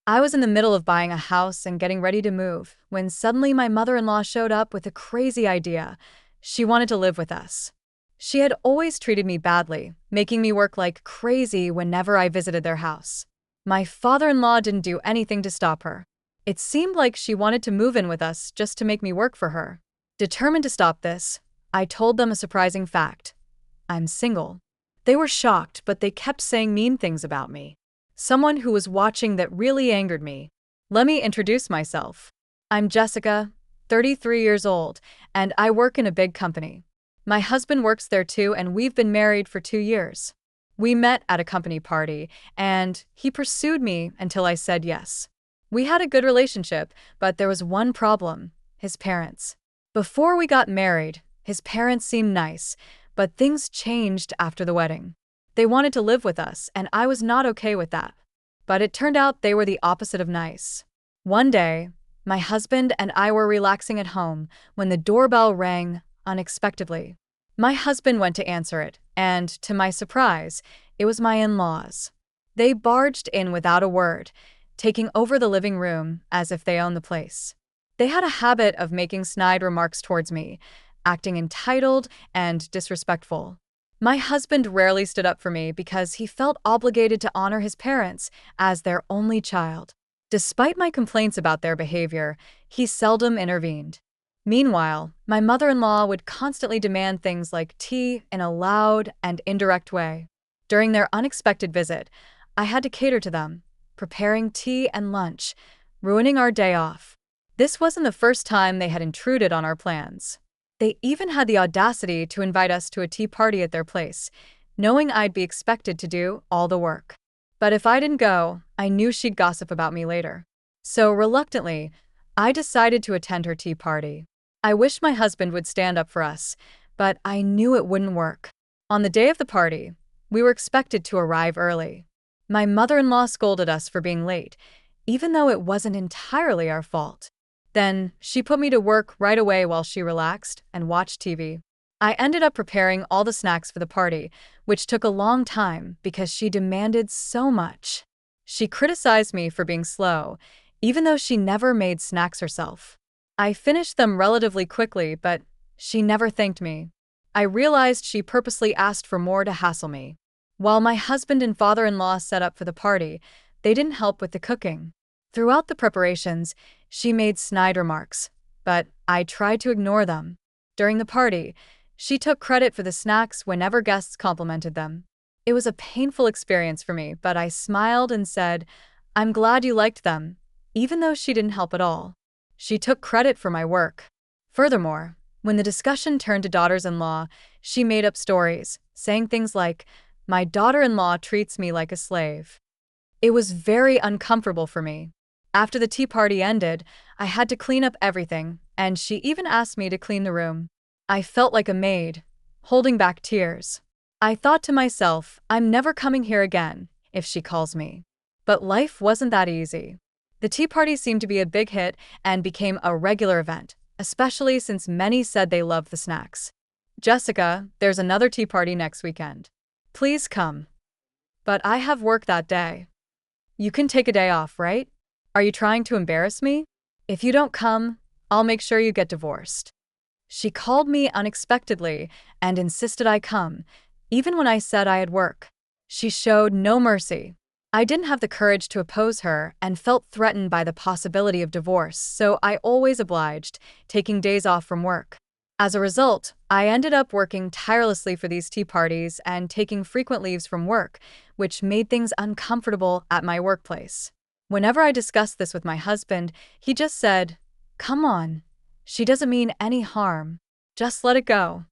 I was in the middle of buying a house and getting ready to move when suddenly my mother-in-law showed up with a crazy idea. She wanted to live with us. She had always treated me badly, making me work like crazy whenever I visited their house. My father-in-law didn't do anything to stop her. It seemed like she wanted to move in with us just to make me work for her. Determined to stop this, I told them a surprising fact. I'm single. They were shocked, but they kept saying mean things about me. Someone who was watching that really angered me. Let me introduce myself. I'm Jessica, 33 years old, and I work in a big company. My husband works there too, and we've been married for 2 years. We met at a company party, and he pursued me until I said yes. We had a good relationship, but there was one problem: his parents. Before we got married, his parents seemed nice, but things changed after the wedding. They wanted to live with us, and I was not okay with that. But it turned out they were the opposite of nice. One day, my husband and I were relaxing at home when the doorbell rang unexpectedly. My husband went to answer it, and to my surprise, it was my in-laws. They barged in without a word, taking over the living room as if they owned the place. They had a habit of making snide remarks towards me, acting entitled and disrespectful. My husband rarely stood up for me because he felt obligated to honor his parents as their only child. Despite my complaints about their behavior, he seldom intervened. Meanwhile, my mother-in-law would constantly demand things like tea in a loud and indirect way. During their unexpected visit, I had to cater to them, preparing tea and lunch, ruining our day off. This wasn't the first time they had intruded on our plans. They even had the audacity to invite us to a tea party at their place, knowing I'd be expected to do all the work. But if I didn't go, I knew she'd gossip about me later. So reluctantly, I decided to attend her tea party. I wished my husband would stand up for us, but I knew it wouldn't work. On the day of the party, we were expected to arrive early. My mother-in-law scolded us for being late, even though it wasn't entirely our fault. Then, she put me to work right away while she relaxed and watched TV. I ended up preparing all the snacks for the party, which took a long time because she demanded so much. She criticized me for being slow, even though she never made snacks herself. I finished them relatively quickly, but she never thanked me. I realized she purposely asked for more to hassle me. While my husband and father-in-law set up for the party, they didn't help with the cooking. Throughout the preparations, she made snide remarks, but I tried to ignore them. During the party, she took credit for the snacks whenever guests complimented them. It was a painful experience for me, but I smiled and said, "I'm glad you liked them," even though she didn't help at all. She took credit for my work. Furthermore, when the discussion turned to daughters-in-law, she made up stories, saying things like, "My daughter-in-law treats me like a slave." It was very uncomfortable for me. After the tea party ended, I had to clean up everything, and she even asked me to clean the room. I felt like a maid, holding back tears. I thought to myself, I'm never coming here again if she calls me. But life wasn't that easy. The tea party seemed to be a big hit and became a regular event, especially since many said they loved the snacks. "Jessica, there's another tea party next weekend. Please come." "But I have work that day." "You can take a day off, right? Are you trying to embarrass me? If you don't come, I'll make sure you get divorced." She called me unexpectedly and insisted I come, even when I said I had work. She showed no mercy. I didn't have the courage to oppose her and felt threatened by the possibility of divorce, so I always obliged, taking days off from work. As a result, I ended up working tirelessly for these tea parties and taking frequent leaves from work, which made things uncomfortable at my workplace. Whenever I discussed this with my husband, he just said, "Come on, she doesn't mean any harm. Just let it go."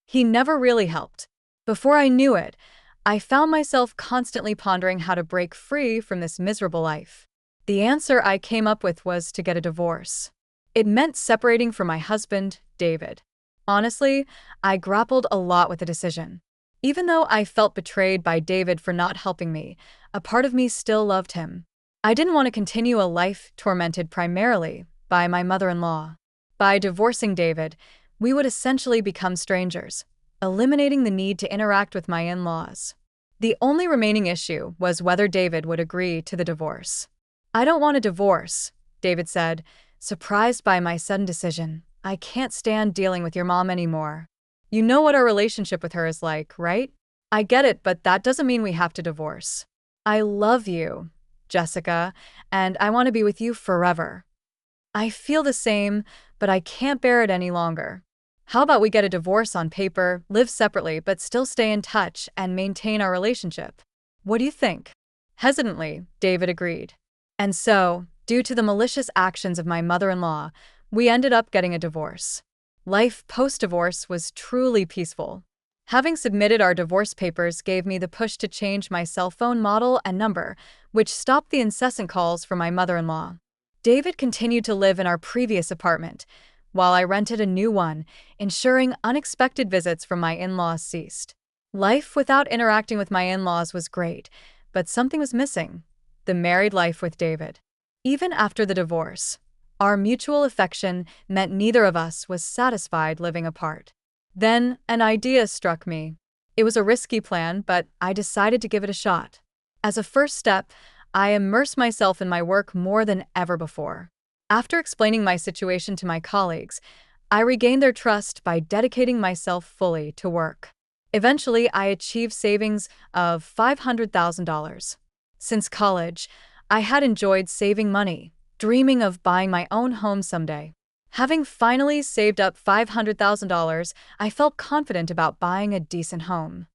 He never really helped. Before I knew it, I found myself constantly pondering how to break free from this miserable life. The answer I came up with was to get a divorce. It meant separating from my husband, David. Honestly, I grappled a lot with the decision. Even though I felt betrayed by David for not helping me, a part of me still loved him. I didn't want to continue a life tormented primarily by my mother-in-law. By divorcing David, we would essentially become strangers, eliminating the need to interact with my in-laws. The only remaining issue was whether David would agree to the divorce. "I don't want a divorce," David said, surprised by my sudden decision. "I can't stand dealing with your mom anymore. You know what our relationship with her is like, right? I get it, but that doesn't mean we have to divorce. I love you, Jessica, and I want to be with you forever. I feel the same, but I can't bear it any longer. How about we get a divorce on paper, live separately, but still stay in touch and maintain our relationship? What do you think?" Hesitantly, David agreed. And so, due to the malicious actions of my mother-in-law, we ended up getting a divorce. Life post-divorce was truly peaceful. Having submitted our divorce papers gave me the push to change my cell phone model and number, which stopped the incessant calls from my mother-in-law. David continued to live in our previous apartment, while I rented a new one, ensuring unexpected visits from my in-laws ceased. Life without interacting with my in-laws was great, but something was missing: the married life with David. Even after the divorce, our mutual affection meant neither of us was satisfied living apart. Then, an idea struck me. It was a risky plan, but I decided to give it a shot. As a first step, I immersed myself in my work more than ever before. After explaining my situation to my colleagues, I regained their trust by dedicating myself fully to work. Eventually, I achieved savings of $500,000. Since college, I had enjoyed saving money, dreaming of buying my own home someday. Having finally saved up $500,000, I felt confident about buying a decent home.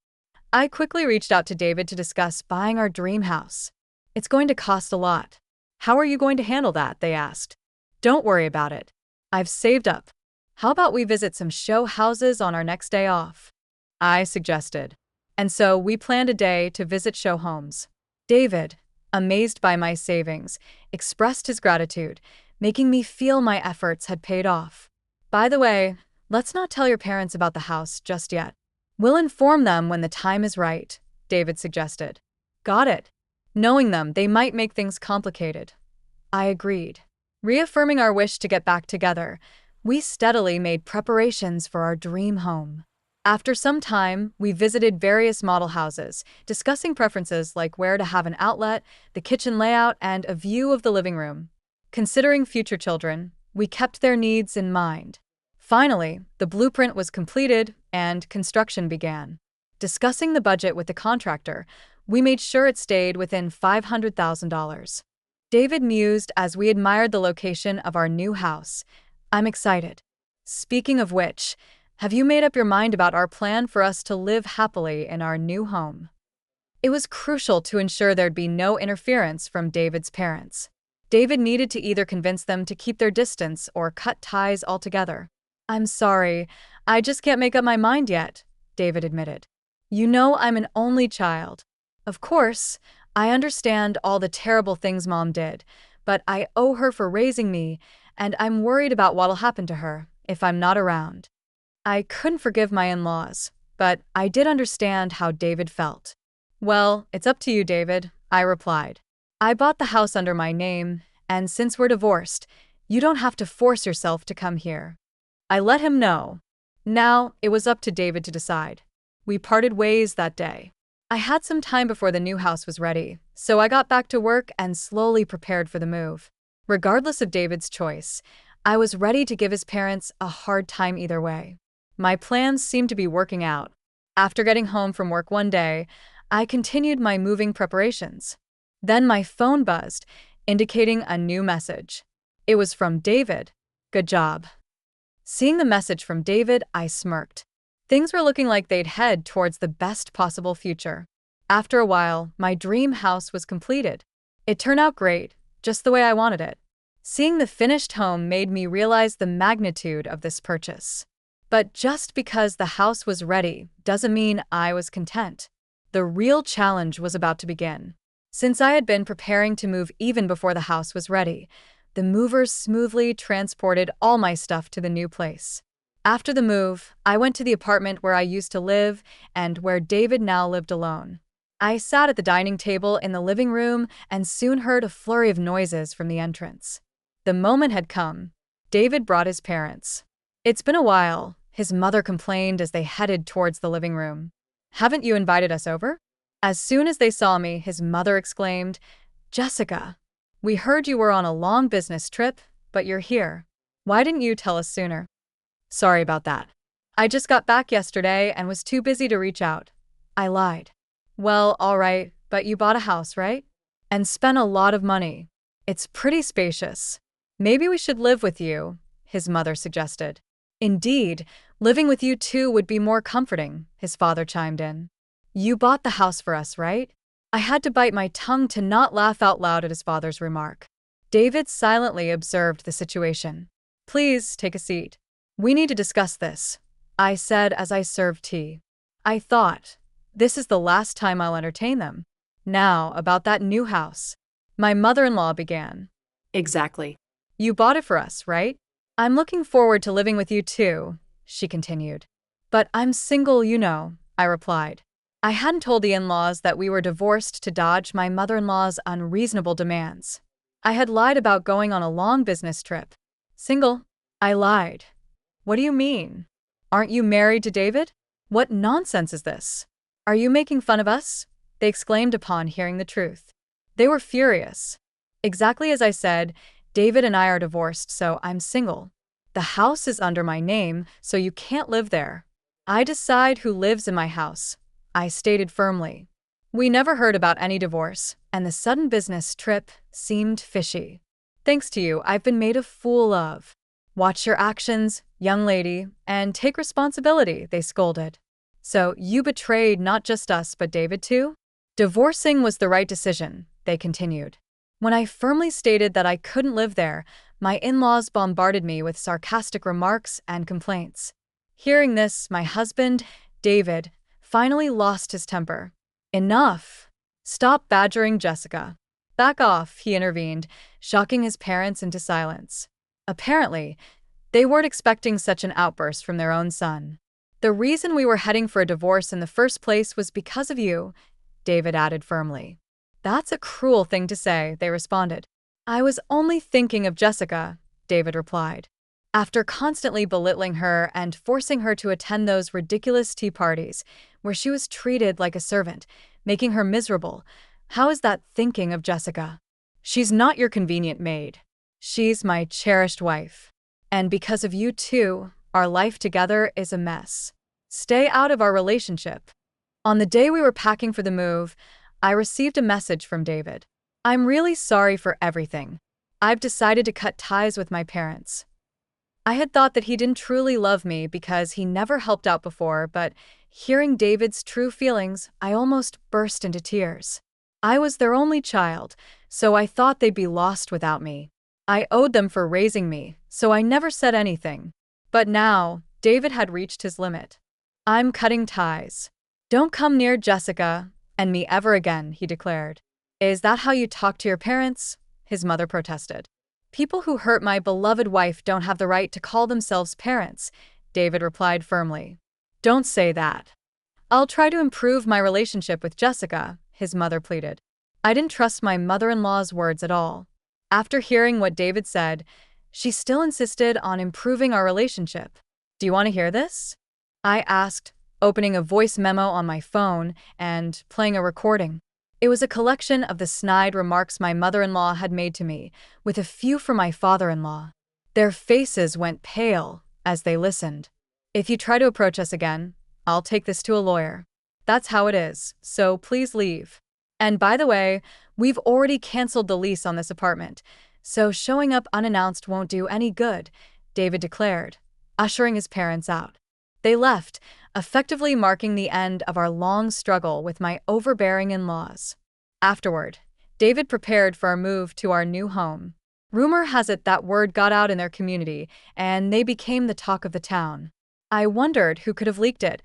I quickly reached out to David to discuss buying our dream house. "It's going to cost a lot. How are you going to handle that?" they asked. "Don't worry about it. I've saved up. How about we visit some show houses on our next day off?" I suggested. And so we planned a day to visit show homes. David, amazed by my savings, expressed his gratitude, making me feel my efforts had paid off. "By the way, let's not tell your parents about the house just yet. We'll inform them when the time is right," David suggested. "Got it. Knowing them, they might make things complicated." I agreed. Reaffirming our wish to get back together, we steadily made preparations for our dream home. After some time, we visited various model houses, discussing preferences like where to have an outlet, the kitchen layout, and a view of the living room. Considering future children, we kept their needs in mind. Finally, the blueprint was completed and construction began. Discussing the budget with the contractor, we made sure it stayed within $500,000. David mused as we admired the location of our new house. "I'm excited. Speaking of which, have you made up your mind about our plan for us to live happily in our new home?" It was crucial to ensure there'd be no interference from David's parents. David needed to either convince them to keep their distance or cut ties altogether. "I'm sorry, I just can't make up my mind yet," David admitted. "You know I'm an only child. Of course, I understand all the terrible things Mom did, but I owe her for raising me, and I'm worried about what'll happen to her if I'm not around." I couldn't forgive my in-laws, but I did understand how David felt. "Well, it's up to you, David," I replied. "I bought the house under my name, and since we're divorced, you don't have to force yourself to come here." I let him know. Now, it was up to David to decide. We parted ways that day. I had some time before the new house was ready, so I got back to work and slowly prepared for the move. Regardless of David's choice, I was ready to give his parents a hard time either way. My plans seemed to be working out. After getting home from work one day, I continued my moving preparations. Then my phone buzzed, indicating a new message. It was from David. "Good job." Seeing the message from David, I smirked. Things were looking like they'd head towards the best possible future. After a while, my dream house was completed. It turned out great, just the way I wanted it. Seeing the finished home made me realize the magnitude of this purchase. But just because the house was ready doesn't mean I was content. The real challenge was about to begin. Since I had been preparing to move even before the house was ready, the movers smoothly transported all my stuff to the new place. After the move, I went to the apartment where I used to live and where David now lived alone. I sat at the dining table in the living room and soon heard a flurry of noises from the entrance. The moment had come. David brought his parents. "It's been a while," his mother complained as they headed towards the living room. "Haven't you invited us over?" As soon as they saw me, his mother exclaimed, "Jessica, We heard you were on a long business trip, but you're here. Why didn't you tell us sooner? Sorry about that. I just got back yesterday and was too busy to reach out. I lied. Well, all right, but you bought a house, right? And spent a lot of money. It's pretty spacious. Maybe we should live with you, his mother suggested. Indeed, living with you too would be more comforting, his father chimed in. You bought the house for us, right? I had to bite my tongue to not laugh out loud at his father's remark. David silently observed the situation. Please take a seat. We need to discuss this, I said as I served tea. I thought, this is the last time I'll entertain them. Now, about that new house. My mother-in-law began. Exactly. You bought it for us, right? I'm looking forward to living with you too, she continued. But I'm single, you know, I replied. I hadn't told the in-laws that we were divorced to dodge my mother-in-law's unreasonable demands. I had lied about going on a long business trip. Single? I lied. What do you mean? Aren't you married to David? What nonsense is this? Are you making fun of us? They exclaimed upon hearing the truth. They were furious. Exactly as I said, David and I are divorced, so I'm single. The house is under my name, so you can't live there. I decide who lives in my house, I stated firmly. We never heard about any divorce, and the sudden business trip seemed fishy. Thanks to you, I've been made a fool of. Watch your actions, young lady, and take responsibility, they scolded. So you betrayed not just us but David too? Divorcing was the right decision, they continued. When I firmly stated that I couldn't live there, my in-laws bombarded me with sarcastic remarks and complaints. Hearing this, my husband, David, finally lost his temper. Enough! Stop badgering Jessica. Back off, he intervened, shocking his parents into silence. Apparently, they weren't expecting such an outburst from their own son. The reason we were heading for a divorce in the first place was because of you, David added firmly. That's a cruel thing to say, they responded. I was only thinking of Jessica, David replied. After constantly belittling her and forcing her to attend those ridiculous tea parties, where she was treated like a servant, making her miserable, how is that thinking of Jessica? She's not your convenient maid. She's my cherished wife. And because of you too, our life together is a mess. Stay out of our relationship. On the day we were packing for the move, I received a message from David. I'm really sorry for everything. I've decided to cut ties with my parents. I had thought that he didn't truly love me because he never helped out before, but hearing David's true feelings, I almost burst into tears. I was their only child, so I thought they'd be lost without me. I owed them for raising me, so I never said anything. But now, David had reached his limit. I'm cutting ties. Don't come near Jessica and me ever again, he declared. Is that how you talk to your parents? His mother protested. People who hurt my beloved wife don't have the right to call themselves parents, David replied firmly. Don't say that. I'll try to improve my relationship with Jessica, his mother pleaded. I didn't trust my mother-in-law's words at all. After hearing what David said, she still insisted on improving our relationship. Do you want to hear this? I asked, opening a voice memo on my phone and playing a recording. It was a collection of the snide remarks my mother-in-law had made to me, with a few from my father-in-law. Their faces went pale as they listened. If you try to approach us again, I'll take this to a lawyer. That's how it is, so please leave. And by the way, we've already canceled the lease on this apartment, so showing up unannounced won't do any good, David declared, ushering his parents out. They left, effectively marking the end of our long struggle with my overbearing in-laws. Afterward, David prepared for our move to our new home. Rumor has it that word got out in their community, and they became the talk of the town. I wondered who could have leaked it,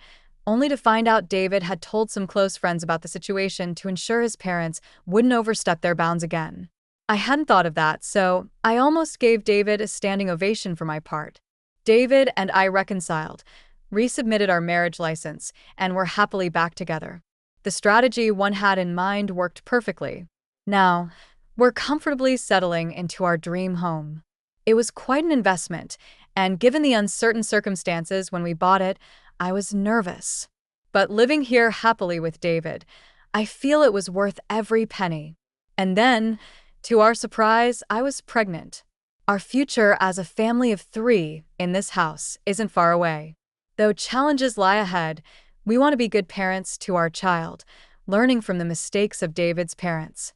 only to find out David had told some close friends about the situation to ensure his parents wouldn't overstep their bounds again. I hadn't thought of that, so I almost gave David a standing ovation for my part. David and I reconciled, resubmitted our marriage license, and were happily back together. The strategy one had in mind worked perfectly. Now, we're comfortably settling into our dream home. It was quite an investment, and given the uncertain circumstances when we bought it, I was nervous. But living here happily with David, I feel it was worth every penny. And then, To our surprise, I was pregnant. Our future as a family of 3 in this house isn't far away. Though challenges lie ahead, we want to be good parents to our child, learning from the mistakes of David's parents.